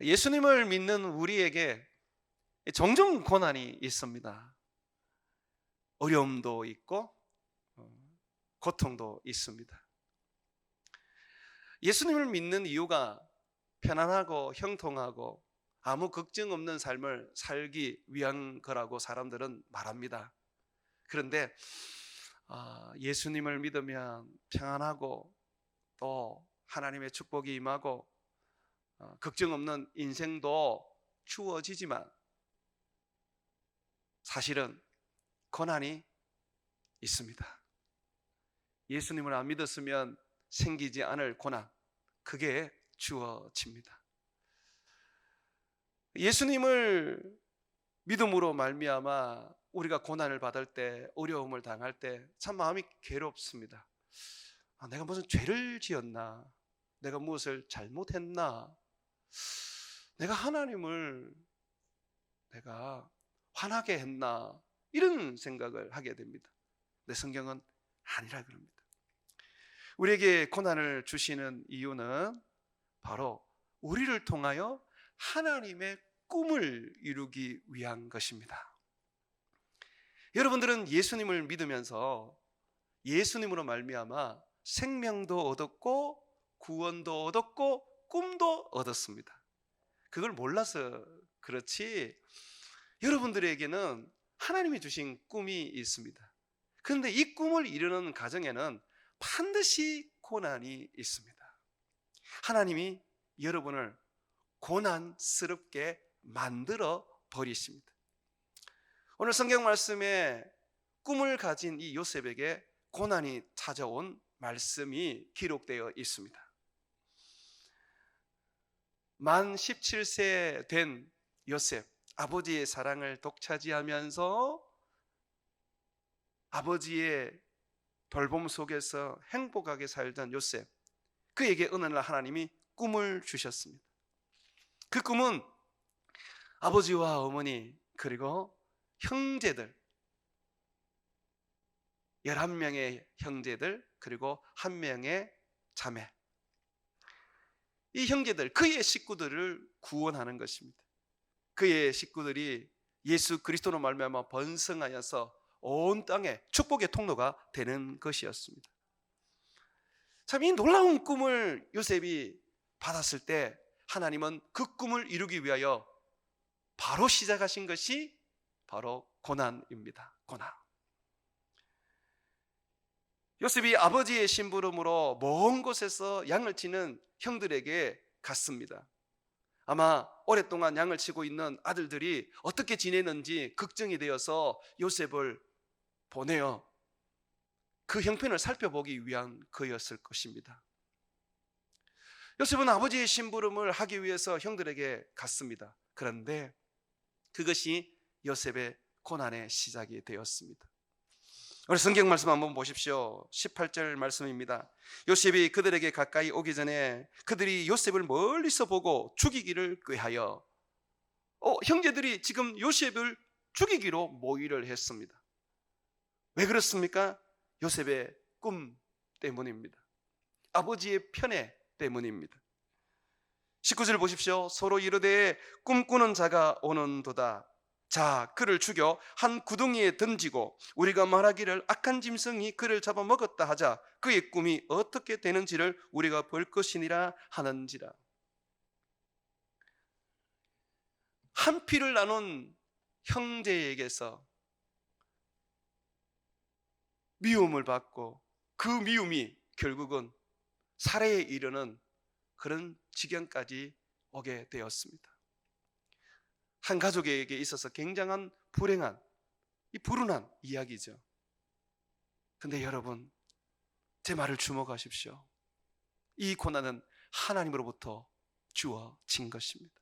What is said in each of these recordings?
예수님을 믿는 우리에게 종종 고난이 있습니다. 어려움도 있고 고통도 있습니다. 예수님을 믿는 이유가 편안하고 형통하고 아무 걱정 없는 삶을 살기 위한 거라고 사람들은 말합니다. 그런데 예수님을 믿으면 평안하고 또 하나님의 축복이 임하고 걱정 없는 인생도 주어지지만 사실은 고난이 있습니다. 예수님을 안 믿었으면 생기지 않을 고난, 그게 주어집니다. 예수님을 믿음으로 말미암아 우리가 고난을 받을 때, 어려움을 당할 때 참 마음이 괴롭습니다. 내가 무슨 죄를 지었나? 내가 무엇을 잘못했나? 내가 하나님을 내가 화나게 했나? 이런 생각을 하게 됩니다. 근데 성경은 아니라 그럽니다. 우리에게 고난을 주시는 이유는 바로 우리를 통하여 하나님의 꿈을 이루기 위한 것입니다. 여러분들은 예수님을 믿으면서 예수님으로 말미암아 생명도 얻었고 구원도 얻었고 꿈도 얻었습니다. 그걸 몰라서 그렇지 여러분들에게는 하나님이 주신 꿈이 있습니다. 그런데 이 꿈을 이루는 과정에는 반드시 고난이 있습니다. 하나님이 여러분을 고난스럽게 만들어 버리십니다. 오늘 성경 말씀에 꿈을 가진 이 요셉에게 고난이 찾아온 말씀이 기록되어 있습니다. 만 17세 된 요셉, 아버지의 사랑을 독차지하면서 아버지의 돌봄 속에서 행복하게 살던 요셉, 그에게 어느 날 하나님이 꿈을 주셨습니다. 그 꿈은 아버지와 어머니 그리고 형제들 11명의 형제들 그리고 1명의 자매, 이 형제들, 그의 식구들을 구원하는 것입니다. 그의 식구들이 예수 그리스도로 말미암아 번성하여서 온 땅에 축복의 통로가 되는 것이었습니다. 참 이 놀라운 꿈을 요셉이 받았을 때 하나님은 그 꿈을 이루기 위하여 바로 시작하신 것이 바로 고난입니다. 고난. 요셉이 아버지의 심부름으로 먼 곳에서 양을 치는 형들에게 갔습니다. 아마 오랫동안 양을 치고 있는 아들들이 어떻게 지내는지 걱정이 되어서 요셉을 보내어 그 형편을 살펴보기 위한 거였을 것입니다. 요셉은 아버지의 심부름을 하기 위해서 형들에게 갔습니다. 그런데 그것이 요셉의 고난의 시작이 되었습니다. 우리 성경 말씀 한번 보십시오. 18절 말씀입니다. 요셉이 그들에게 가까이 오기 전에 그들이 요셉을 멀리서 보고 죽이기를 꾀하여 형제들이 지금 요셉을 죽이기로 모의를 했습니다. 왜 그렇습니까? 요셉의 꿈 때문입니다. 아버지의 편애 때문입니다. 19절 보십시오. 서로 이르되 꿈꾸는 자가 오는도다. 자, 그를 죽여 한 구덩이에 던지고 우리가 말하기를 악한 짐승이 그를 잡아먹었다 하자. 그의 꿈이 어떻게 되는지를 우리가 볼 것이니라 하는지라. 한 피를 나눈 형제에게서 미움을 받고 그 미움이 결국은 살해에 이르는 그런 지경까지 오게 되었습니다. 한 가족에게 있어서 굉장한 불행한, 불운한 이야기죠. 근데 여러분, 제 말을 주목하십시오. 이 고난은 하나님으로부터 주어진 것입니다.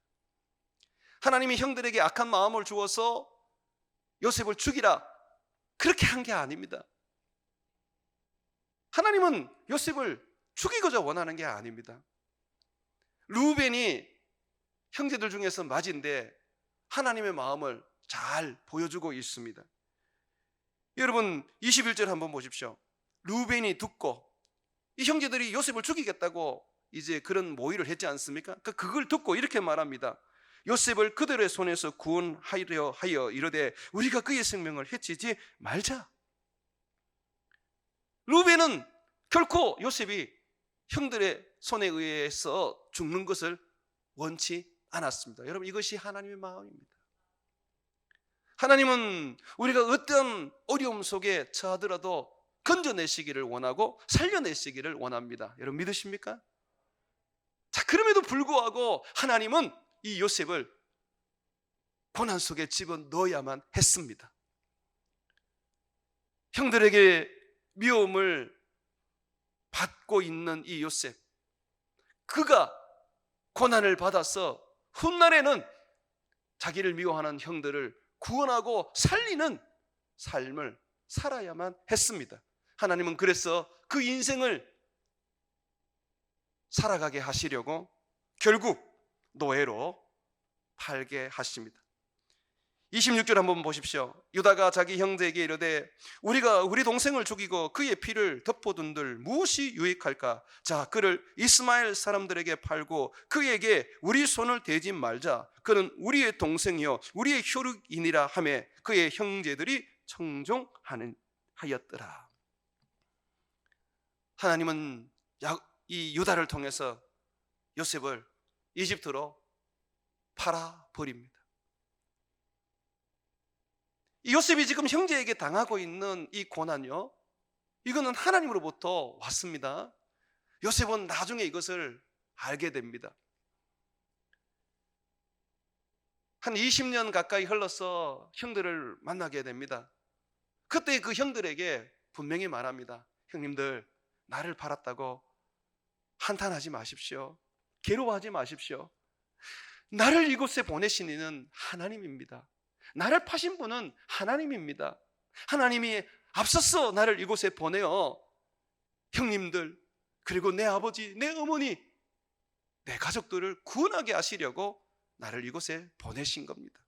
하나님이 형들에게 악한 마음을 주어서 요셉을 죽이라 그렇게 한 게 아닙니다. 하나님은 요셉을 죽이고자 원하는 게 아닙니다. 르우벤이 형제들 중에서 맞은데 하나님의 마음을 잘 보여주고 있습니다. 여러분 21절 한번 보십시오. 르우벤이 듣고 이 형제들이 요셉을 죽이겠다고 이제 그런 모의를 했지 않습니까? 그걸 듣고 이렇게 말합니다. 요셉을 그들의 손에서 구원하려 하여 이르되 우리가 그의 생명을 해치지 말자. 루벤은 결코 요셉이 형들의 손에 의해서 죽는 것을 원치 않았습니다. 여러분, 이것이 하나님의 마음입니다. 하나님은 우리가 어떤 어려움 속에 처하더라도 건져내시기를 원하고 살려내시기를 원합니다. 여러분, 믿으십니까? 자, 그럼에도 불구하고 하나님은 이 요셉을 고난 속에 집어넣어야만 했습니다. 형들에게 미움을 받고 있는 이 요셉, 그가 고난을 받아서 훗날에는 자기를 미워하는 형들을 구원하고 살리는 삶을 살아야만 했습니다. 하나님은 그래서 그 인생을 살아가게 하시려고 결국 노예로 팔게 하십니다. 26절 한번 보십시오. 유다가 자기 형제에게 이르되 우리가 우리 동생을 죽이고 그의 피를 덮어둔들 무엇이 유익할까? 자, 그를 이스마엘 사람들에게 팔고 그에게 우리 손을 대지 말자. 그는 우리의 동생이요 우리의 혈육이니라 하며 그의 형제들이 청종하였더라. 하나님은 이 유다를 통해서 요셉을 이집트로 팔아버립니다. 이 요셉이 지금 형제에게 당하고 있는 이 고난요, 이거는 하나님으로부터 왔습니다. 요셉은 나중에 이것을 알게 됩니다. 한 20년 가까이 흘러서 형들을 만나게 됩니다. 그때 그 형들에게 분명히 말합니다. 형님들, 나를 팔았다고 한탄하지 마십시오. 괴로워하지 마십시오. 나를 이곳에 보내신 이는 하나님입니다. 나를 파신 분은 하나님입니다. 하나님이 앞서서 나를 이곳에 보내어 형님들, 그리고 내 아버지, 내 어머니, 내 가족들을 구원하게 하시려고 나를 이곳에 보내신 겁니다.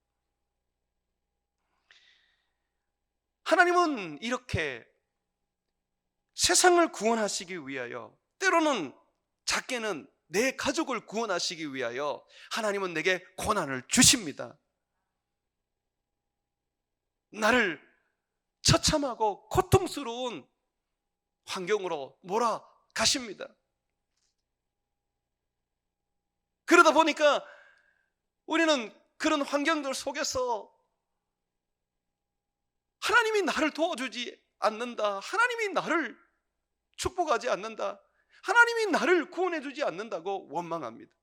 하나님은 이렇게 세상을 구원하시기 위하여, 때로는 작게는 내 가족을 구원하시기 위하여 하나님은 내게 고난을 주십니다. 나를 처참하고 고통스러운 환경으로 몰아가십니다. 그러다 보니까 우리는 그런 환경들 속에서 하나님이 나를 도와주지 않는다, 하나님이 나를 축복하지 않는다, 하나님이 나를 구원해주지 않는다고 원망합니다.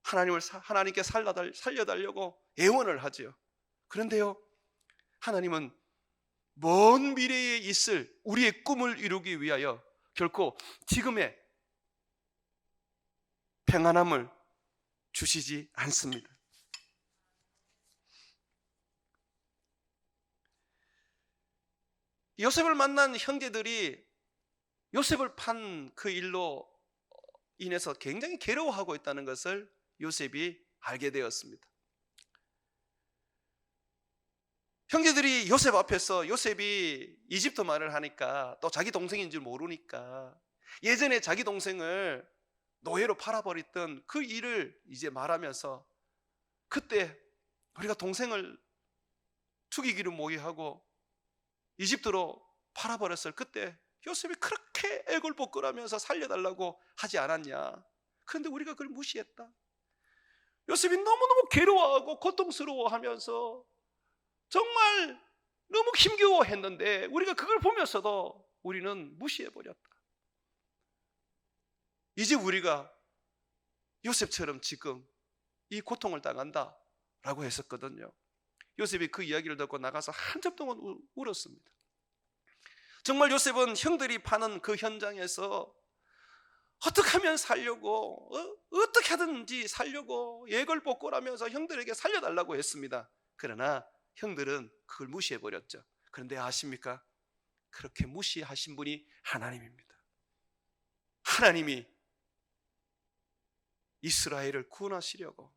하나님께 살려달라고 애원을 하지요. 그런데요, 하나님은 먼 미래에 있을 우리의 꿈을 이루기 위하여 결코 지금의 평안함을 주시지 않습니다. 요셉을 만난 형제들이 요셉을 판 그 일로 인해서 굉장히 괴로워하고 있다는 것을 요셉이 알게 되었습니다. 형제들이 요셉 앞에서, 요셉이 이집트 말을 하니까 또 자기 동생인 줄 모르니까 예전에 자기 동생을 노예로 팔아버렸던 그 일을 이제 말하면서, 그때 우리가 동생을 죽이기로 모의하고 이집트로 팔아버렸을 그때 요셉이 그렇게 애걸복걸하면서 살려달라고 하지 않았냐. 그런데 우리가 그걸 무시했다. 요셉이 너무너무 괴로워하고 고통스러워하면서 정말 너무 힘겨워했는데 우리가 그걸 보면서도 우리는 무시해버렸다. 이제 우리가 요셉처럼 지금 이 고통을 당한다 라고 했었거든요. 요셉이 그 이야기를 듣고 나가서 한참 동안 울었습니다. 정말 요셉은 형들이 파는 그 현장에서 어떻게 하면 살려고, 어떻게 하든지 살려고 예걸복걸하면서 형들에게 살려달라고 했습니다. 그러나 형들은 그걸 무시해버렸죠. 그런데 아십니까? 그렇게 무시하신 분이 하나님입니다. 하나님이 이스라엘을 구원하시려고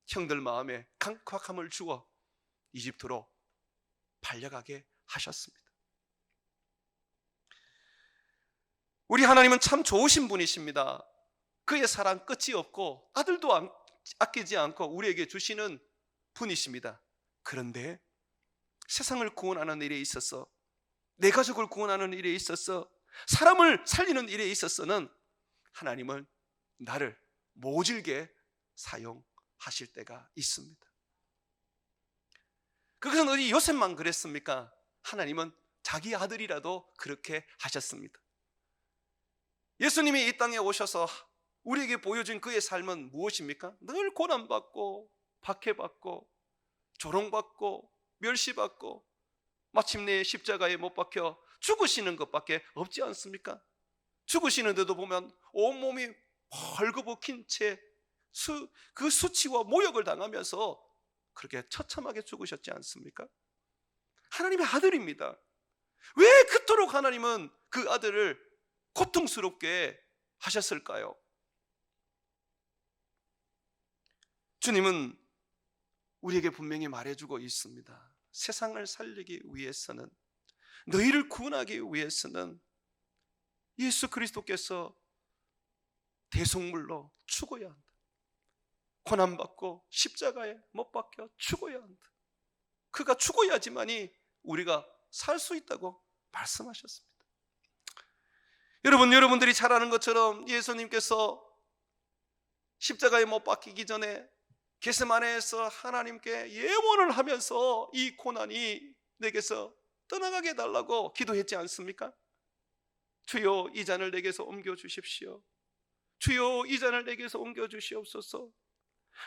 형들 마음에 강팍함을 주어 이집트로 팔려가게 하셨습니다. 우리 하나님은 참 좋으신 분이십니다. 그의 사랑 끝이 없고 아들도 아끼지 않고 우리에게 주시는 분이십니다. 그런데 세상을 구원하는 일에 있어서, 내 가족을 구원하는 일에 있어서, 사람을 살리는 일에 있어서는 하나님은 나를 모질게 사용하실 때가 있습니다. 그것은 어디 요셉만 그랬습니까? 하나님은 자기 아들이라도 그렇게 하셨습니다. 예수님이 이 땅에 오셔서 우리에게 보여준 그의 삶은 무엇입니까? 늘 고난받고 박해받고 조롱받고 멸시받고 마침내 십자가에 못 박혀 죽으시는 것밖에 없지 않습니까? 죽으시는데도 보면 온몸이 벌거벗긴 채 그 수치와 모욕을 당하면서 그렇게 처참하게 죽으셨지 않습니까? 하나님의 아들입니다. 왜 그토록 하나님은 그 아들을 고통스럽게 하셨을까요? 주님은 우리에게 분명히 말해주고 있습니다. 세상을 살리기 위해서는, 너희를 구원하기 위해서는 예수 그리스도께서 대속물로 죽어야 한다. 고난받고 십자가에 못 박혀 죽어야 한다. 그가 죽어야지만이 우리가 살 수 있다고 말씀하셨습니다. 여러분들이 잘 아는 것처럼 예수님께서 십자가에 못 박히기 전에 겟세마네에서 하나님께 예언을 하면서 이 고난이 내게서 떠나가게 해달라고 기도했지 않습니까? 주여 이 잔을 내게서 옮겨주십시오. 주여 이 잔을 내게서 옮겨주시옵소서.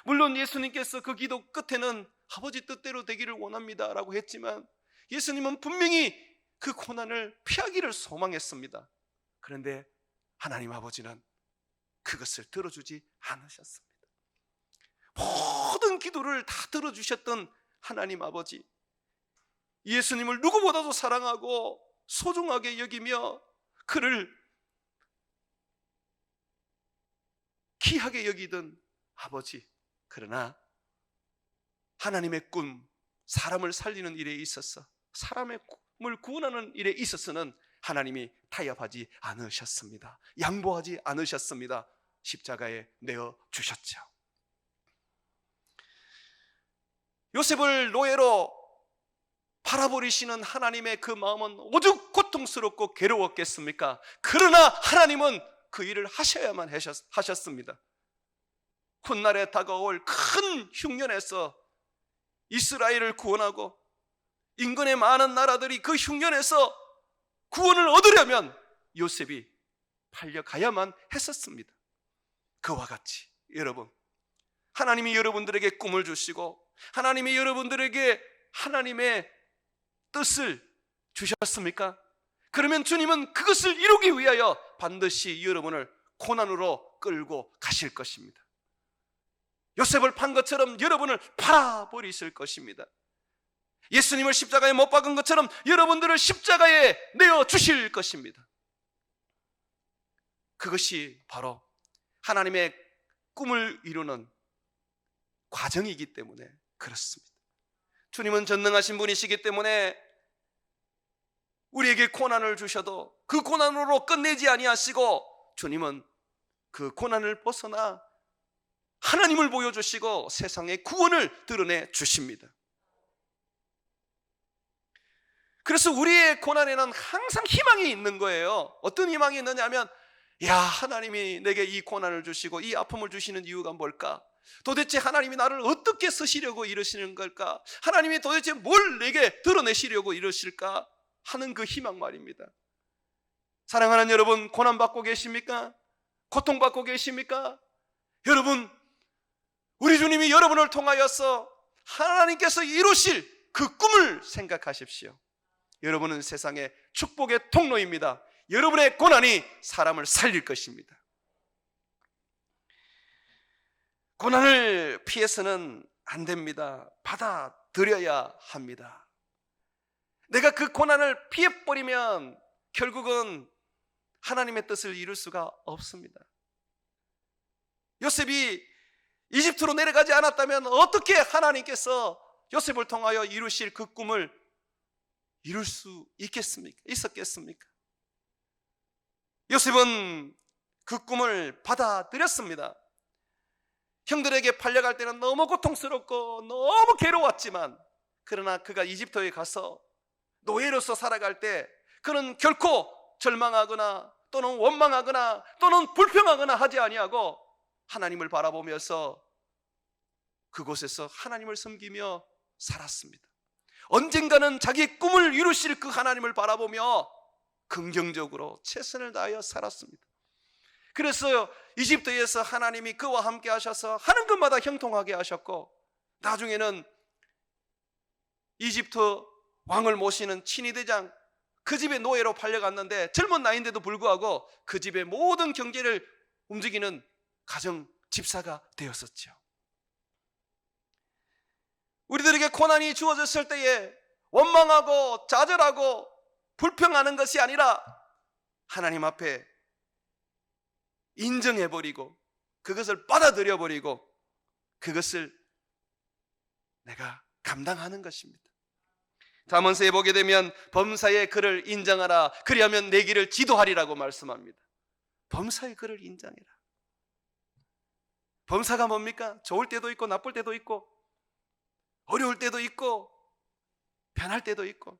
물론 예수님께서 그 기도 끝에는 아버지 뜻대로 되기를 원합니다 라고 했지만 예수님은 분명히 그 고난을 피하기를 소망했습니다. 그런데 하나님 아버지는 그것을 들어주지 않으셨습니다. 모든 기도를 다 들어주셨던 하나님 아버지, 예수님을 누구보다도 사랑하고 소중하게 여기며 그를 귀하게 여기던 아버지, 그러나 하나님의 꿈, 사람을 살리는 일에 있어서, 사람의 꿈을 구원하는 일에 있어서는 하나님이 타협하지 않으셨습니다. 양보하지 않으셨습니다. 십자가에 내어 주셨죠. 요셉을 노예로 팔아버리시는 하나님의 그 마음은 오죽 고통스럽고 괴로웠겠습니까? 그러나 하나님은 그 일을 하셔야만 하셨습니다. 훗날에 다가올 큰 흉년에서 이스라엘을 구원하고 인근의 많은 나라들이 그 흉년에서 구원을 얻으려면 요셉이 팔려가야만 했었습니다. 그와 같이 여러분, 하나님이 여러분들에게 꿈을 주시고 하나님이 여러분들에게 하나님의 뜻을 주셨습니까? 그러면 주님은 그것을 이루기 위하여 반드시 여러분을 고난으로 끌고 가실 것입니다. 요셉을 판 것처럼 여러분을 팔아버리실 것입니다. 예수님을 십자가에 못 박은 것처럼 여러분들을 십자가에 내어 주실 것입니다. 그것이 바로 하나님의 꿈을 이루는 과정이기 때문에 그렇습니다. 주님은 전능하신 분이시기 때문에 우리에게 고난을 주셔도 그 고난으로 끝내지 아니하시고 주님은 그 고난을 벗어나 하나님을 보여주시고 세상에 구원을 드러내 주십니다. 그래서 우리의 고난에는 항상 희망이 있는 거예요. 어떤 희망이 있느냐 하면, 야, 하나님이 내게 이 고난을 주시고 이 아픔을 주시는 이유가 뭘까? 도대체 하나님이 나를 어떻게 쓰시려고 이러시는 걸까? 하나님이 도대체 뭘 내게 드러내시려고 이러실까? 하는 그 희망 말입니다. 사랑하는 여러분, 고난받고 계십니까? 고통받고 계십니까? 여러분, 우리 주님이 여러분을 통하여서 하나님께서 이루실 그 꿈을 생각하십시오. 여러분은 세상의 축복의 통로입니다. 여러분의 고난이 사람을 살릴 것입니다. 고난을 피해서는 안 됩니다. 받아들여야 합니다. 내가 그 고난을 피해버리면 결국은 하나님의 뜻을 이룰 수가 없습니다. 요셉이 이집트로 내려가지 않았다면 어떻게 하나님께서 요셉을 통하여 이루실 그 꿈을 이룰 수 있었겠습니까? 요셉은 그 꿈을 받아들였습니다. 형들에게 팔려갈 때는 너무 고통스럽고 너무 괴로웠지만, 그러나 그가 이집트에 가서 노예로서 살아갈 때 그는 결코 절망하거나 또는 원망하거나 또는 불평하거나 하지 아니하고 하나님을 바라보면서 그곳에서 하나님을 섬기며 살았습니다. 언젠가는 자기의 꿈을 이루실 그 하나님을 바라보며 긍정적으로 최선을 다하여 살았습니다. 그래서 이집트에서 하나님이 그와 함께 하셔서 하는 것마다 형통하게 하셨고, 나중에는 이집트 왕을 모시는 친위대장, 그 집의 노예로 팔려갔는데 젊은 나이인데도 불구하고 그 집의 모든 경제를 움직이는 가정 집사가 되었었죠. 우리들에게 고난이 주어졌을 때에 원망하고 좌절하고 불평하는 것이 아니라 하나님 앞에 인정해버리고 그것을 받아들여버리고 그것을 내가 감당하는 것입니다. 잠언서에 보게 되면 범사의 그를 인정하라, 그리하면 내 길을 지도하리라고 말씀합니다. 범사의 그를 인정해라. 범사가 뭡니까? 좋을 때도 있고 나쁠 때도 있고 어려울 때도 있고 편할 때도 있고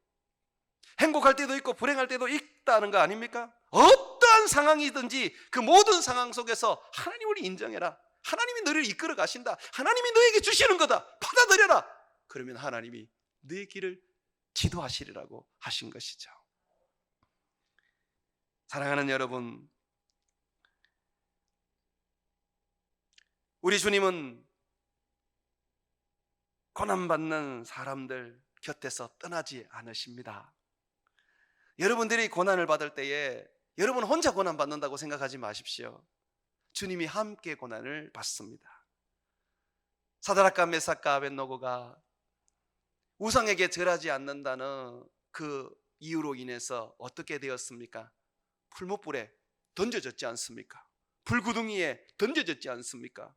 행복할 때도 있고 불행할 때도 있다는 거 아닙니까? 어떠한 상황이든지 그 모든 상황 속에서 하나님을 인정해라. 하나님이 너를 이끌어 가신다. 하나님이 너에게 주시는 거다. 받아들여라. 그러면 하나님이 너의 길을 지도하시리라고 하신 것이죠. 사랑하는 여러분, 우리 주님은 고난받는 사람들 곁에서 떠나지 않으십니다. 여러분들이 고난을 받을 때에 여러분 혼자 고난받는다고 생각하지 마십시오. 주님이 함께 고난을 받습니다. 사드락과 메삭과 아벳노고가 우상에게 절하지 않는다는 그 이유로 인해서 어떻게 되었습니까? 풀무불에 던져졌지 않습니까? 불구덩이에 던져졌지 않습니까?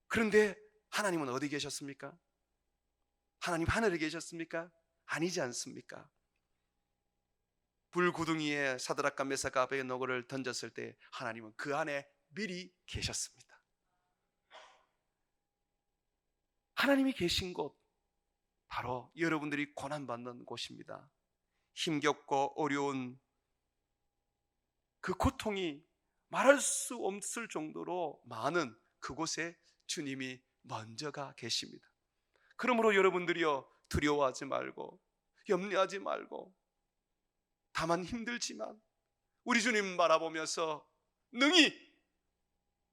그런데 하나님은 어디 계셨습니까? 하나님 하늘에 계셨습니까? 아니지 않습니까? 불구덩이에 사드락과 메삭과 아벳노고를 던졌을 때 하나님은 그 안에 미리 계셨습니다. 하나님이 계신 곳, 바로 여러분들이 고난받는 곳입니다. 힘겹고 어려운 그 고통이 말할 수 없을 정도로 많은 그곳에 주님이 먼저가 계십니다. 그러므로 여러분들이요, 두려워하지 말고 염려하지 말고, 다만 힘들지만 우리 주님 바라보면서 능히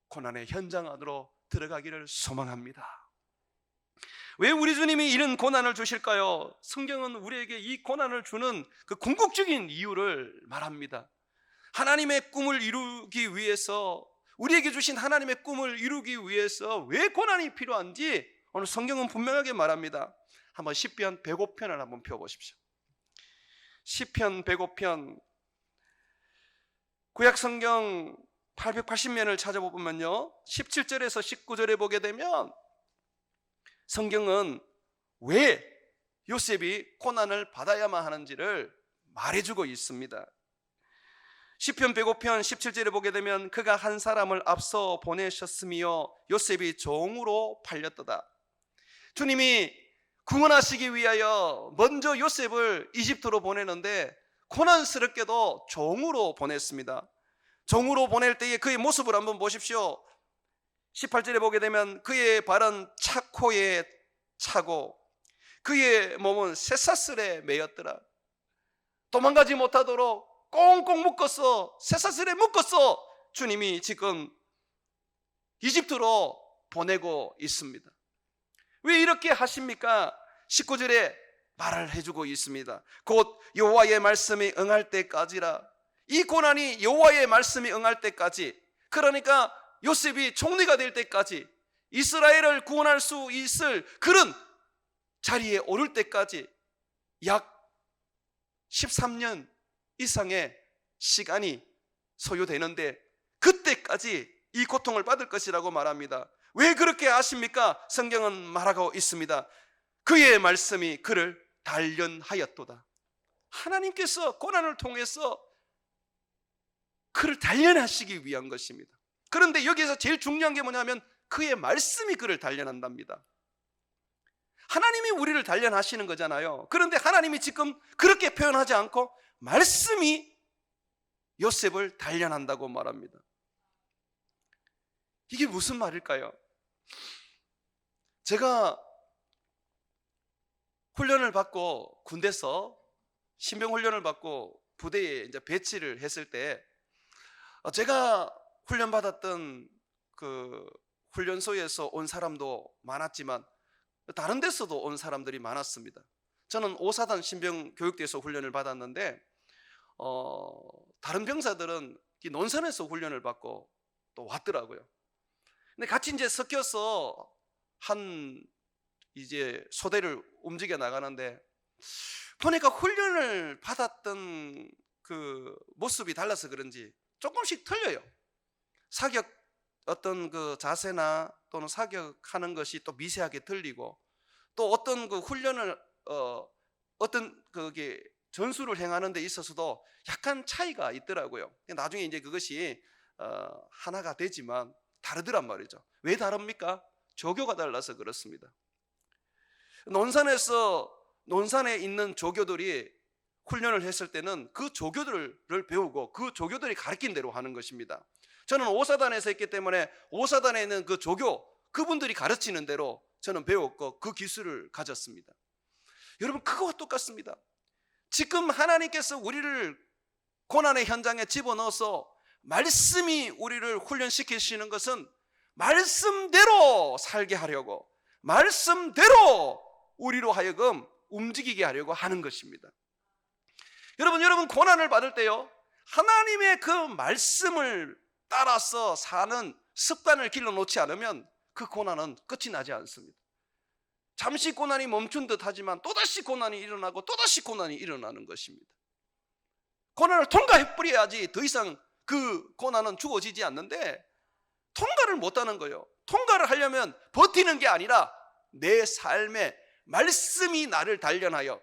고난의 현장 안으로 들어가기를 소망합니다. 왜 우리 주님이 이런 고난을 주실까요? 성경은 우리에게 이 고난을 주는 그 궁극적인 이유를 말합니다. 하나님의 꿈을 이루기 위해서, 우리에게 주신 하나님의 꿈을 이루기 위해서 왜 고난이 필요한지 오늘 성경은 분명하게 말합니다. 한번 시편 105편을 한번 펴보십시오. 시편 105편, 구약성경 880면을 찾아보면요, 17절에서 19절에 보게 되면 성경은 왜 요셉이 고난을 받아야만 하는지를 말해주고 있습니다. 시편 105편 17절에 보게 되면 그가 한 사람을 앞서 보내셨으며 요셉이 종으로 팔렸도다. 주님이 구원하시기 위하여 먼저 요셉을 이집트로 보내는데 고난스럽게도 종으로 보냈습니다. 종으로 보낼 때의 그의 모습을 한번 보십시오. 18절에 보게 되면 그의 발은 차코에 차고 그의 몸은 쇠사슬에 매였더라. 도망가지 못하도록 꽁꽁 묶어서, 쇠사슬에 묶어서 주님이 지금 이집트로 보내고 있습니다. 왜 이렇게 하십니까? 19절에 말을 해주고 있습니다. 곧 여호와의 말씀이 응할 때까지라. 이 고난이 여호와의 말씀이 응할 때까지, 그러니까 요셉이 총리가 될 때까지, 이스라엘을 구원할 수 있을 그런 자리에 오를 때까지 약 13년 이상의 시간이 소요되는데 그때까지 이 고통을 받을 것이라고 말합니다. 왜 그렇게 아십니까? 성경은 말하고 있습니다. 그의 말씀이 그를 단련하였도다. 하나님께서 고난을 통해서 그를 단련하시기 위한 것입니다. 그런데 여기서 제일 중요한 게 뭐냐면 그의 말씀이 그를 단련한답니다. 하나님이 우리를 단련하시는 거잖아요. 그런데 하나님이 지금 그렇게 표현하지 않고 말씀이 요셉을 단련한다고 말합니다. 이게 무슨 말일까요? 제가 훈련을 받고 군대에서 신병 훈련을 받고 부대에 이제 배치를 했을 때 제가 훈련받았던 그 훈련소에서 온 사람도 많았지만 다른 데서도 온 사람들이 많았습니다. 저는 5사단 신병 교육대에서 훈련을 받았는데 다른 병사들은 논산에서 훈련을 받고 또 왔더라고요. 근데 같이 이제 섞여서 한 이제 소대를 움직여 나가는데 보니까 훈련을 받았던 그 모습이 달라서 그런지 조금씩 틀려요. 사격 어떤 그 자세나 또는 사격하는 것이 또 미세하게 틀리고 또 어떤 그 훈련을 어떤 그게 전술을 행하는 데 있어서도 약간 차이가 있더라고요. 나중에 이제 그것이 하나가 되지만 다르더란 말이죠. 왜 다릅니까? 조교가 달라서 그렇습니다. 논산에 있는 조교들이 훈련을 했을 때는 그 조교들을 배우고 그 조교들이 가르친 대로 하는 것입니다. 저는 5사단에서 했기 때문에 5사단에 있는 그 조교 그분들이 가르치는 대로 저는 배웠고 그 기술을 가졌습니다. 여러분 그거와 똑같습니다. 지금 하나님께서 우리를 고난의 현장에 집어넣어서 말씀이 우리를 훈련시키시는 것은 말씀대로 살게 하려고 말씀대로 우리로 하여금 움직이게 하려고 하는 것입니다. 여러분 고난을 받을 때요 하나님의 그 말씀을 따라서 사는 습관을 길러놓지 않으면 그 고난은 끝이 나지 않습니다. 잠시 고난이 멈춘 듯 하지만 또다시 고난이 일어나고 또다시 고난이 일어나는 것입니다. 고난을 통과해버려야지 더 이상 그 고난은 주어지지 않는데 통과를 못하는 거예요. 통과를 하려면 버티는 게 아니라 내 삶에 말씀이 나를 단련하여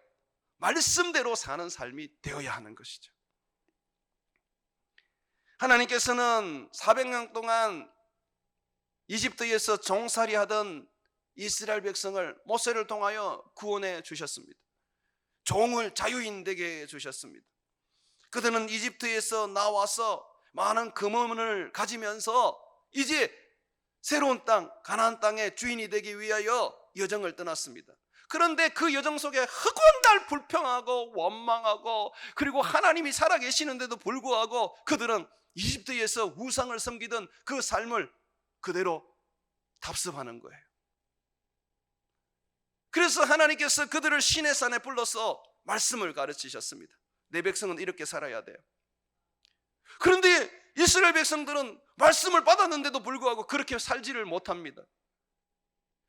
말씀대로 사는 삶이 되어야 하는 것이죠. 하나님께서는 400년 동안 이집트에서 종살이 하던 이스라엘 백성을 모세를 통하여 구원해 주셨습니다. 종을 자유인 되게 해주셨습니다. 그들은 이집트에서 나와서 많은 금원을 가지면서 이제 새로운 땅 가나안 땅의 주인이 되기 위하여 여정을 떠났습니다. 그런데 그 여정 속에 흑원달 불평하고 원망하고 그리고 하나님이 살아계시는데도 불구하고 그들은 이집트에서 우상을 섬기던 그 삶을 그대로 답습하는 거예요. 그래서 하나님께서 그들을 시내산에 불러서 말씀을 가르치셨습니다. 내 백성은 이렇게 살아야 돼요. 그런데 이스라엘 백성들은 말씀을 받았는데도 불구하고 그렇게 살지를 못합니다.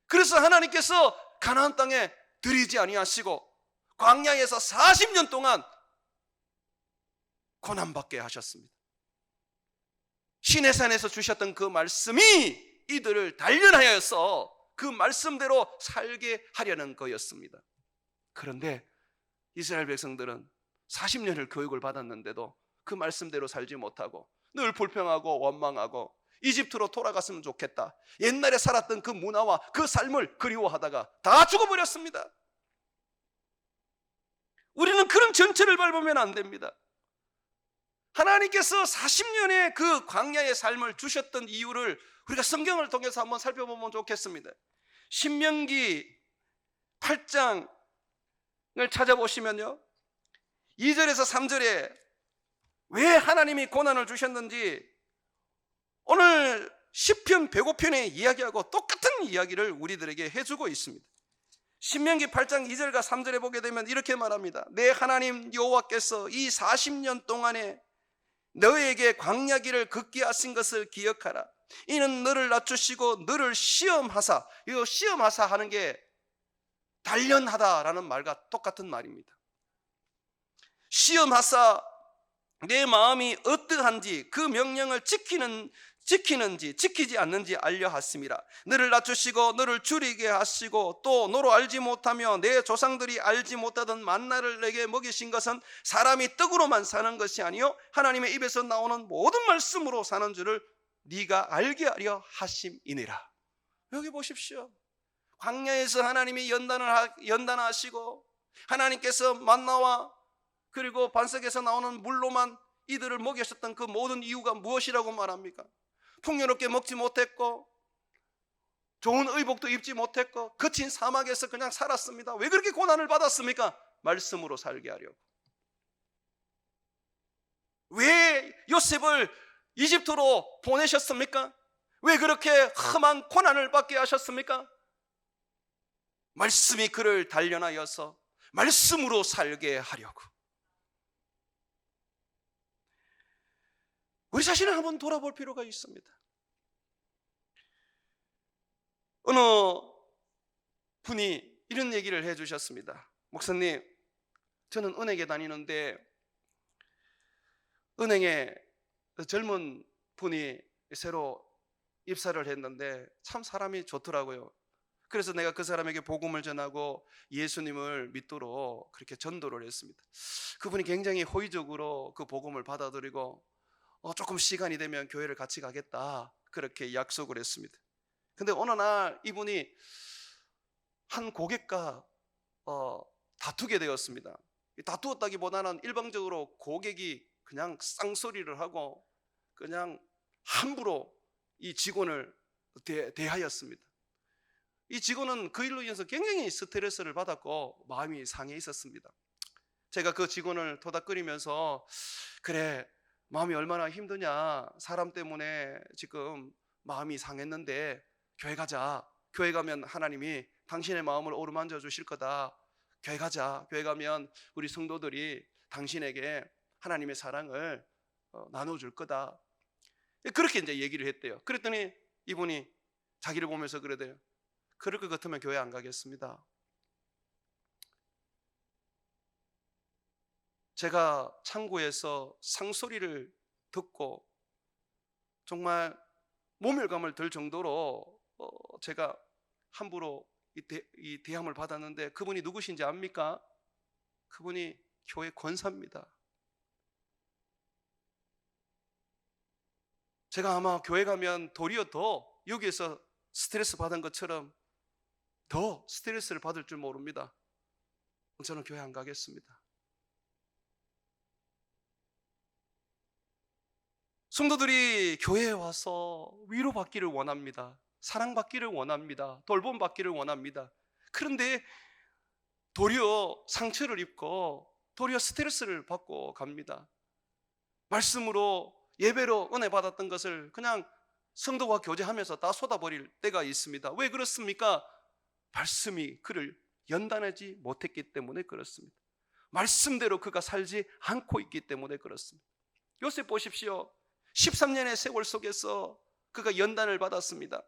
그래서 하나님께서 가나안 땅에 들이지 아니하시고 광야에서 40년 동안 고난받게 하셨습니다. 시내산에서 주셨던 그 말씀이 이들을 단련하여서 그 말씀대로 살게 하려는 거였습니다. 그런데 이스라엘 백성들은 40년을 교육을 받았는데도 그 말씀대로 살지 못하고 늘 불평하고 원망하고 이집트로 돌아갔으면 좋겠다, 옛날에 살았던 그 문화와 그 삶을 그리워하다가 다 죽어버렸습니다. 우리는 그런 전철을 밟으면 안 됩니다. 하나님께서 40년의 그 광야의 삶을 주셨던 이유를 우리가 성경을 통해서 한번 살펴보면 좋겠습니다. 신명기 8장을 찾아보시면요 2절에서 3절에 왜 하나님이 고난을 주셨는지 오늘 시편 105편의 이야기하고 똑같은 이야기를 우리들에게 해주고 있습니다. 신명기 8장 2절과 3절에 보게 되면 이렇게 말합니다. 내 하나님 여호와께서 이 40년 동안에 너에게 광야길을 걷게 하신 것을 기억하라. 이는 너를 낮추시고 너를 시험하사, 이 시험하사 하는 게 단련하다라는 말과 똑같은 말입니다. 시험하사 내 마음이 어떠한지 그 명령을 지키는지 지키지 않는지 알려 하심이라. 너를 낮추시고 너를 줄이게 하시고 또 너로 알지 못하며 내 조상들이 알지 못하던 만나를 내게 먹이신 것은 사람이 떡으로만 사는 것이 아니요 하나님의 입에서 나오는 모든 말씀으로 사는 줄을 네가 알게 하려 하심이니라. 여기 보십시오. 광야에서 하나님이 연단하시고 하나님께서 만나와 그리고 반석에서 나오는 물로만 이들을 먹이셨던 그 모든 이유가 무엇이라고 말합니까? 풍요롭게 먹지 못했고 좋은 의복도 입지 못했고 거친 사막에서 그냥 살았습니다. 왜 그렇게 고난을 받았습니까? 말씀으로 살게 하려고. 왜 요셉을 이집트로 보내셨습니까? 왜 그렇게 험한 고난을 받게 하셨습니까? 말씀이 그를 단련하여서 말씀으로 살게 하려고. 우리 자신을 한번 돌아볼 필요가 있습니다. 어느 분이 이런 얘기를 해주셨습니다. 목사님, 저는 은행에 다니는데 은행에 젊은 분이 새로 입사를 했는데 참 사람이 좋더라고요. 그래서 내가 그 사람에게 복음을 전하고 예수님을 믿도록 그렇게 전도를 했습니다. 그분이 굉장히 호의적으로 그 복음을 받아들이고 조금 시간이 되면 교회를 같이 가겠다 그렇게 약속을 했습니다. 근데 어느 날 이분이 한 고객과 다투게 되었습니다. 다투었다기보다는 일방적으로 고객이 그냥 쌍소리를 하고 그냥 함부로 이 직원을 대하였습니다. 이 직원은 그 일로 인해서 굉장히 스트레스를 받았고 마음이 상해 있었습니다. 제가 그 직원을 토닥거리면서 그래, 마음이 얼마나 힘드냐, 사람 때문에 지금 마음이 상했는데 교회 가자. 교회 가면 하나님이 당신의 마음을 어루만져 주실 거다. 교회 가자. 교회 가면 우리 성도들이 당신에게 하나님의 사랑을 나눠줄 거다. 그렇게 이제 얘기를 했대요. 그랬더니 이분이 자기를 보면서 그러대요. 그럴 것 같으면 교회 안 가겠습니다. 제가 창고에서 상소리를 듣고 정말 모멸감을 들 정도로 제가 함부로 이 대함을 받았는데 그분이 누구신지 압니까? 그분이 교회 권사입니다. 제가 아마 교회 가면 도리어 더 여기에서 스트레스 받은 것처럼 더 스트레스를 받을 줄 모릅니다. 저는 교회 안 가겠습니다. 성도들이 교회에 와서 위로받기를 원합니다. 사랑받기를 원합니다. 돌봄받기를 원합니다. 그런데 도리어 상처를 입고 도리어 스트레스를 받고 갑니다. 말씀으로 예배로 은혜 받았던 것을 그냥 성도와 교제하면서 다 쏟아버릴 때가 있습니다. 왜 그렇습니까? 말씀이 그를 연단하지 못했기 때문에 그렇습니다. 말씀대로 그가 살지 않고 있기 때문에 그렇습니다. 요셉 보십시오. 13년의 세월 속에서 그가 연단을 받았습니다.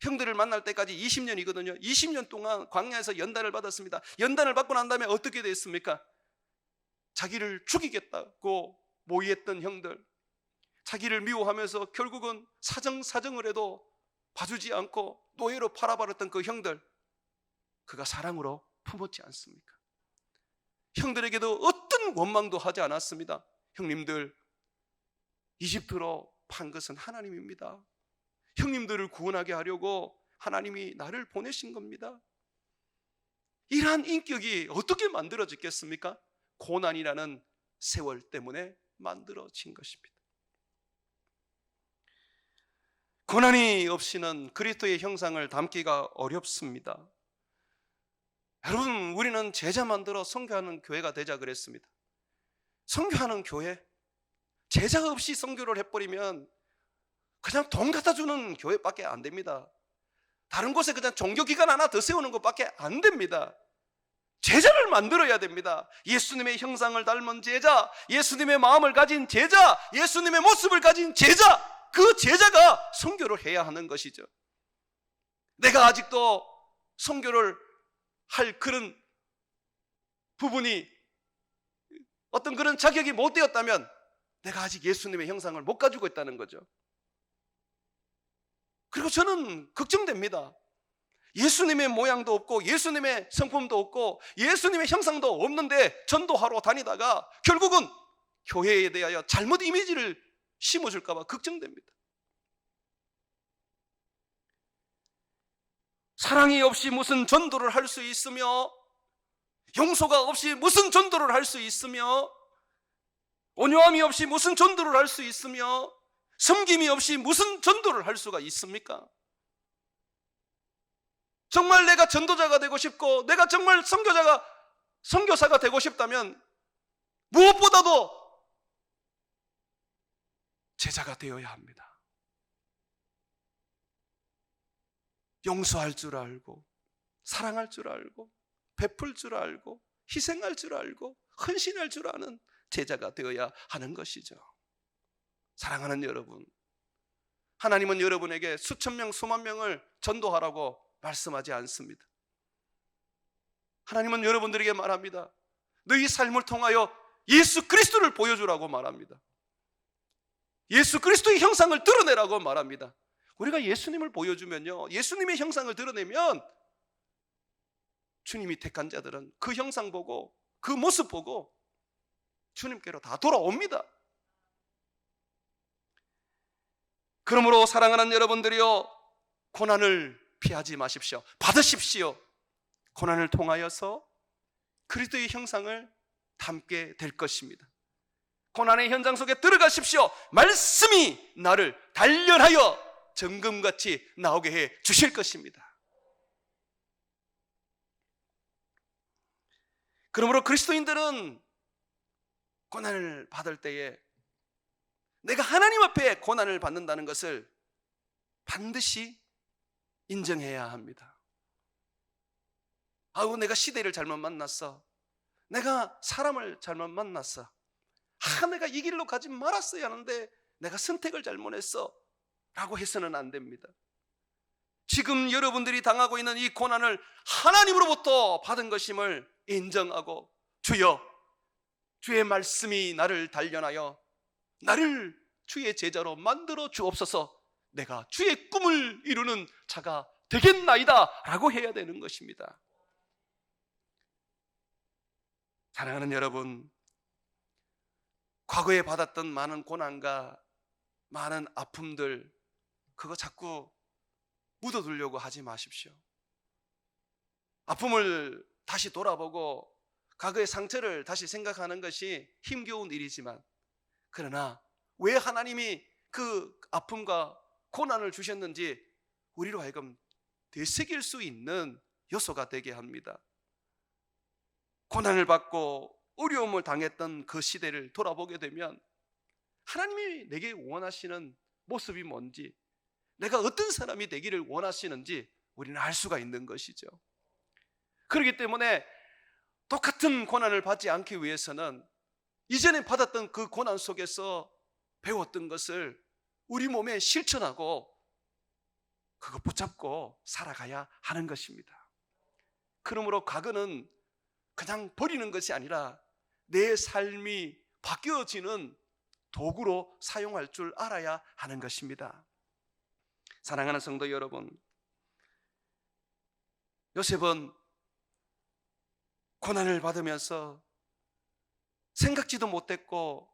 형들을 만날 때까지 20년이거든요. 20년 동안 광야에서 연단을 받았습니다. 연단을 받고 난 다음에 어떻게 됐습니까? 자기를 죽이겠다고 모의했던 형들, 자기를 미워하면서 결국은 사정을 해도 봐주지 않고 노예로 팔아버렸던 그 형들, 그가 사랑으로 품었지 않습니까? 형들에게도 어떤 원망도 하지 않았습니다. 형님들, 이집트로 판 것은 하나님입니다. 형님들을 구원하게 하려고 하나님이 나를 보내신 겁니다. 이러한 인격이 어떻게 만들어졌겠습니까? 고난이라는 세월 때문에 만들어진 것입니다. 고난이 없이는 그리스도의 형상을 담기가 어렵습니다. 여러분, 우리는 제자 만들어 선교하는 교회가 되자 그랬습니다. 선교하는 교회, 제자 없이 선교를 해버리면 그냥 돈 갖다 주는 교회밖에 안 됩니다. 다른 곳에 그냥 종교기관 하나 더 세우는 것밖에 안 됩니다. 제자를 만들어야 됩니다. 예수님의 형상을 닮은 제자, 예수님의 마음을 가진 제자, 예수님의 모습을 가진 제자, 그 제자가 선교를 해야 하는 것이죠. 내가 아직도 선교를 할 그런 부분이 어떤 그런 자격이 못 되었다면 내가 아직 예수님의 형상을 못 가지고 있다는 거죠. 그리고 저는 걱정됩니다. 예수님의 모양도 없고 예수님의 성품도 없고 예수님의 형상도 없는데 전도하러 다니다가 결국은 교회에 대하여 잘못 이미지를 심어줄까 봐 걱정됩니다. 사랑이 없이 무슨 전도를 할 수 있으며, 용서가 없이 무슨 전도를 할 수 있으며, 온유함이 없이 무슨 전도를 할 수 있으며, 섬김이 없이 무슨 전도를 할 수가 있습니까? 정말 내가 전도자가 되고 싶고 내가 정말 선교사가 되고 싶다면 무엇보다도 제자가 되어야 합니다. 용서할 줄 알고, 사랑할 줄 알고, 베풀 줄 알고, 희생할 줄 알고, 헌신할 줄 아는 제자가 되어야 하는 것이죠. 사랑하는 여러분, 하나님은 여러분에게 수천 명, 수만 명을 전도하라고 말씀하지 않습니다. 하나님은 여러분들에게 말합니다. 너희 삶을 통하여 예수 그리스도를 보여주라고 말합니다. 예수 그리스도의 형상을 드러내라고 말합니다. 우리가 예수님을 보여주면요, 예수님의 형상을 드러내면 주님이 택한 자들은 그 형상 보고 그 모습 보고 주님께로 다 돌아옵니다. 그러므로 사랑하는 여러분들이요, 고난을 피하지 마십시오. 받으십시오. 고난을 통하여서 그리스도의 형상을 담게 될 것입니다. 고난의 현장 속에 들어가십시오. 말씀이 나를 단련하여 정금같이 나오게 해 주실 것입니다. 그러므로 그리스도인들은 고난을 받을 때에 내가 하나님 앞에 고난을 받는다는 것을 반드시 인정해야 합니다. 아우, 내가 시대를 잘못 만났어. 내가 사람을 잘못 만났어. 내가 이 길로 가지 말았어야 하는데 내가 선택을 잘못했어 라고 해서는 안 됩니다. 지금 여러분들이 당하고 있는 이 고난을 하나님으로부터 받은 것임을 인정하고, 주여, 주의 말씀이 나를 단련하여 나를 주의 제자로 만들어 주옵소서, 내가 주의 꿈을 이루는 자가 되겠나이다 라고 해야 되는 것입니다. 사랑하는 여러분, 과거에 받았던 많은 고난과 많은 아픔들, 그거 자꾸 묻어두려고 하지 마십시오. 아픔을 다시 돌아보고 과거의 상처를 다시 생각하는 것이 힘겨운 일이지만, 그러나 왜 하나님이 그 아픔과 고난을 주셨는지 우리로 하여금 되새길 수 있는 요소가 되게 합니다. 고난을 받고 어려움을 당했던 그 시대를 돌아보게 되면 하나님이 내게 원하시는 모습이 뭔지, 내가 어떤 사람이 되기를 원하시는지 우리는 알 수가 있는 것이죠. 그렇기 때문에 똑같은 고난을 받지 않기 위해서는 이전에 받았던 그 고난 속에서 배웠던 것을 우리 몸에 실천하고 그거 붙잡고 살아가야 하는 것입니다. 그러므로 과거는 그냥 버리는 것이 아니라 내 삶이 바뀌어지는 도구로 사용할 줄 알아야 하는 것입니다. 사랑하는 성도 여러분, 요셉은 고난을 받으면서 생각지도 못했고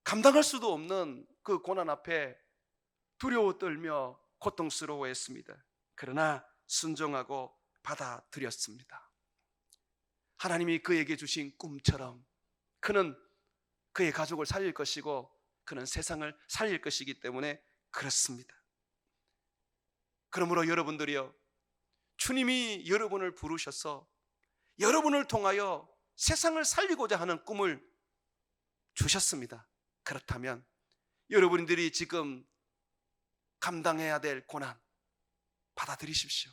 감당할 수도 없는 그 고난 앞에 두려워 떨며 고통스러워했습니다. 그러나 순종하고 받아들였습니다. 하나님이 그에게 주신 꿈처럼 그는 그의 가족을 살릴 것이고 그는 세상을 살릴 것이기 때문에 그렇습니다. 그러므로 여러분들이요, 주님이 여러분을 부르셔서 여러분을 통하여 세상을 살리고자 하는 꿈을 주셨습니다. 그렇다면 여러분들이 지금 감당해야 될 고난 받아들이십시오.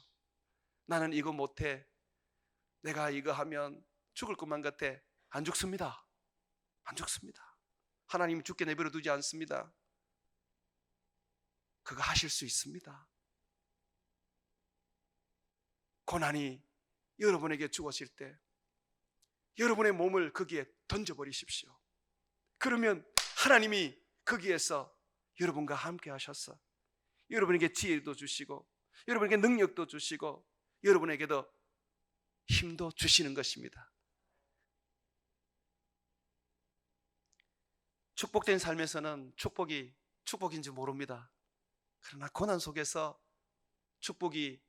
나는 이거 못해, 내가 이거 하면 죽을 것만 같아. 안 죽습니다. 안 죽습니다. 하나님이 죽게 내버려 두지 않습니다. 그거 하실 수 있습니다. 고난이 여러분에게 주어질 때 여러분의 몸을 거기에 던져버리십시오. 그러면 하나님이 거기에서 여러분과 함께 하셔서 여러분에게 지혜도 주시고 여러분에게 능력도 주시고 여러분에게도 힘도 주시는 것입니다. 축복된 삶에서는 축복이 축복인지 모릅니다. 그러나 고난 속에서 축복이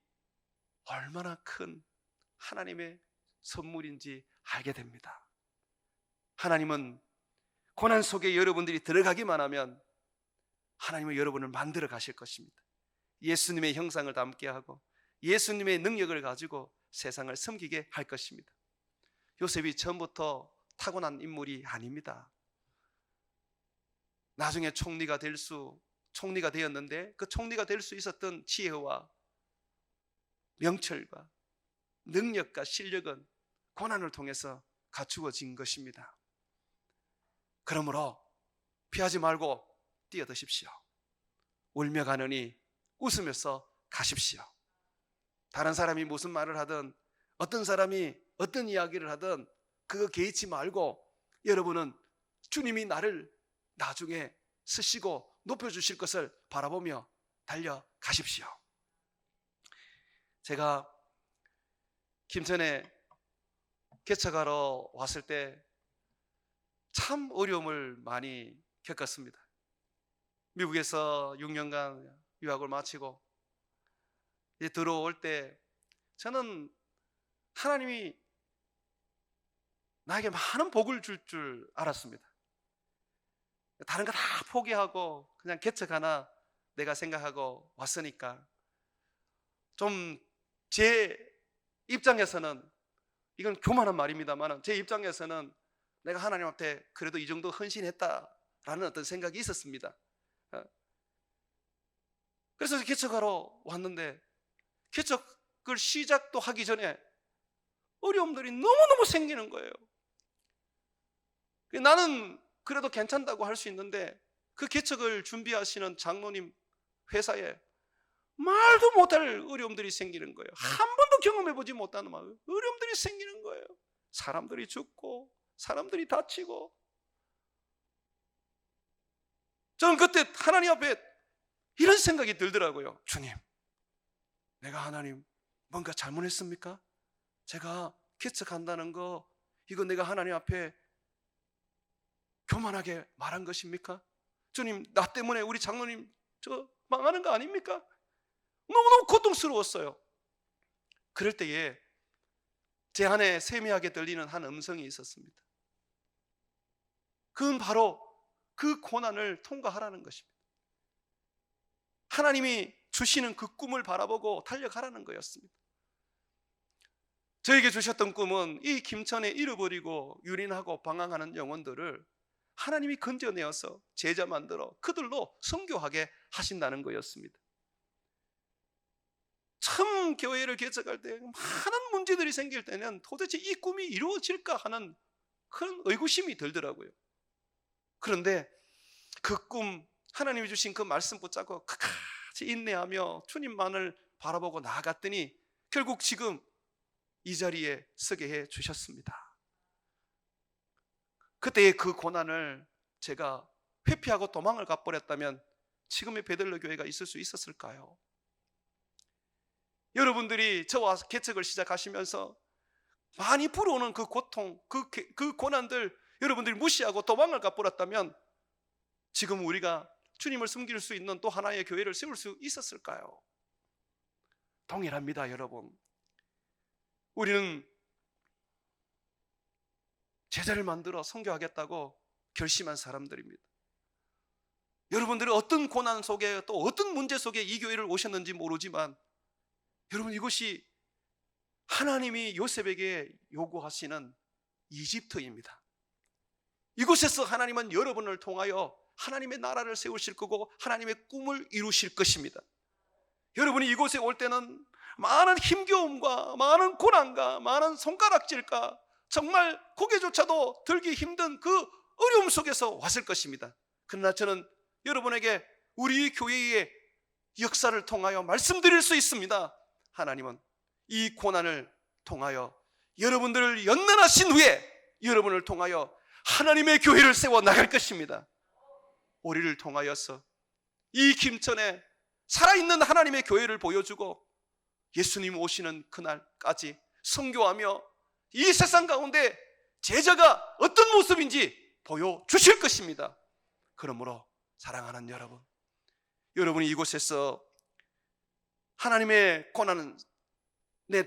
얼마나 큰 하나님의 선물인지 알게 됩니다. 하나님은 고난 속에 여러분들이 들어가기만 하면 하나님은 여러분을 만들어 가실 것입니다. 예수님의 형상을 닮게 하고 예수님의 능력을 가지고 세상을 섬기게 할 것입니다. 요셉이 처음부터 타고난 인물이 아닙니다. 나중에 총리가 되었는데 그 총리가 될 수 있었던 지혜와 명철과 능력과 실력은 고난을 통해서 갖추어진 것입니다. 그러므로 피하지 말고 뛰어드십시오. 울며 가느니 웃으면서 가십시오. 다른 사람이 무슨 말을 하든 어떤 사람이 어떤 이야기를 하든 그거 개의치 말고 여러분은 주님이 나를 나중에 쓰시고 높여주실 것을 바라보며 달려가십시오. 제가 김천에 개척하러 왔을 때 참 어려움을 많이 겪었습니다. 미국에서 6년간 유학을 마치고 이제 들어올 때 저는 하나님이 나에게 많은 복을 줄 알았습니다. 다른 거 다 포기하고 그냥 개척 하나 내가 생각하고 왔으니까 좀 제 입장에서는 이건 교만한 말입니다만 제 입장에서는 내가 하나님 앞에 그래도 이 정도 헌신했다라는 어떤 생각이 있었습니다. 그래서 개척하러 왔는데 개척을 시작도 하기 전에 어려움들이 너무너무 생기는 거예요. 나는 그래도 괜찮다고 할 수 있는데 그 개척을 준비하시는 장로님 회사에 말도 못할 어려움들이 생기는 거예요. 한 번도 경험해보지 못하는 어려움들이 생기는 거예요. 사람들이 죽고 사람들이 다치고. 저는 그때 하나님 앞에 이런 생각이 들더라고요. 주님, 내가 하나님 뭔가 잘못했습니까? 제가 개척한다는 거 이거 내가 하나님 앞에 교만하게 말한 것입니까? 주님, 나 때문에 우리 장로님 저 망하는 거 아닙니까? 너무너무 고통스러웠어요. 그럴 때에 제 안에 세미하게 들리는 한 음성이 있었습니다. 그건 바로 그 고난을 통과하라는 것입니다. 하나님이 주시는 그 꿈을 바라보고 달려가라는 거였습니다. 저에게 주셨던 꿈은 이 김천에 잃어버리고 유린하고 방황하는 영혼들을 하나님이 건져내어서 제자 만들어 그들로 선교하게 하신다는 거였습니다. 처음 교회를 개척할 때 많은 문제들이 생길 때는 도대체 이 꿈이 이루어질까 하는 그런 의구심이 들더라고요. 그런데 그 꿈, 하나님이 주신 그 말씀 붙잡고 끝까지 인내하며 주님만을 바라보고 나아갔더니 결국 지금 이 자리에 서게 해 주셨습니다. 그때의 그 고난을 제가 회피하고 도망을 가버렸다면 지금의 베들레 교회가 있을 수 있었을까요? 여러분들이 저와 개척을 시작하시면서 많이 불어오는 그 고통, 그 고난들 여러분들이 무시하고 도망을 가버렸다면 지금 우리가 주님을 섬길 수 있는 또 하나의 교회를 세울 수 있었을까요? 동일합니다, 여러분. 우리는 제자를 만들어 선교하겠다고 결심한 사람들입니다. 여러분들이 어떤 고난 속에 또 어떤 문제 속에 이 교회를 오셨는지 모르지만 여러분, 이것이 하나님이 요셉에게 요구하시는 이집트입니다. 이곳에서 하나님은 여러분을 통하여 하나님의 나라를 세우실 거고 하나님의 꿈을 이루실 것입니다. 여러분이 이곳에 올 때는 많은 힘겨움과 많은 고난과 많은 손가락질과 정말 고개조차도 들기 힘든 그 어려움 속에서 왔을 것입니다. 그러나 저는 여러분에게 우리 교회의 역사를 통하여 말씀드릴 수 있습니다. 하나님은 이 고난을 통하여 여러분들을 연단하신 후에 여러분을 통하여 하나님의 교회를 세워 나갈 것입니다. 우리를 통하여서 이 김천에 살아있는 하나님의 교회를 보여주고 예수님 오시는 그날까지 선교하며 이 세상 가운데 제자가 어떤 모습인지 보여주실 것입니다. 그러므로 사랑하는 여러분, 여러분이 이곳에서 하나님의 고난에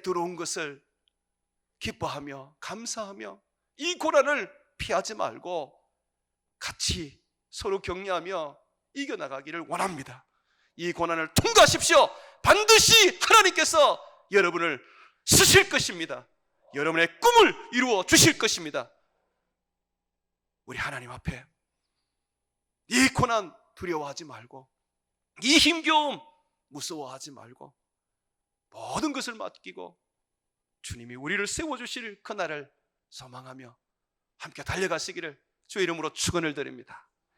들어온 것을 기뻐하며 감사하며 이 고난을 피하지 말고 같이 서로 격려하며 이겨나가기를 원합니다. 이 고난을 통과하십시오. 반드시 하나님께서 여러분을 쓰실 것입니다. 여러분의 꿈을 이루어 주실 것입니다. 우리 하나님 앞에 이 고난 두려워하지 말고, 이 힘겨움 무서워하지 말고 모든 것을 맡기고 주님이 우리를 세워주실 그날을 소망하며 함께 달려가시기를 주의 이름으로 축원을 드립니다.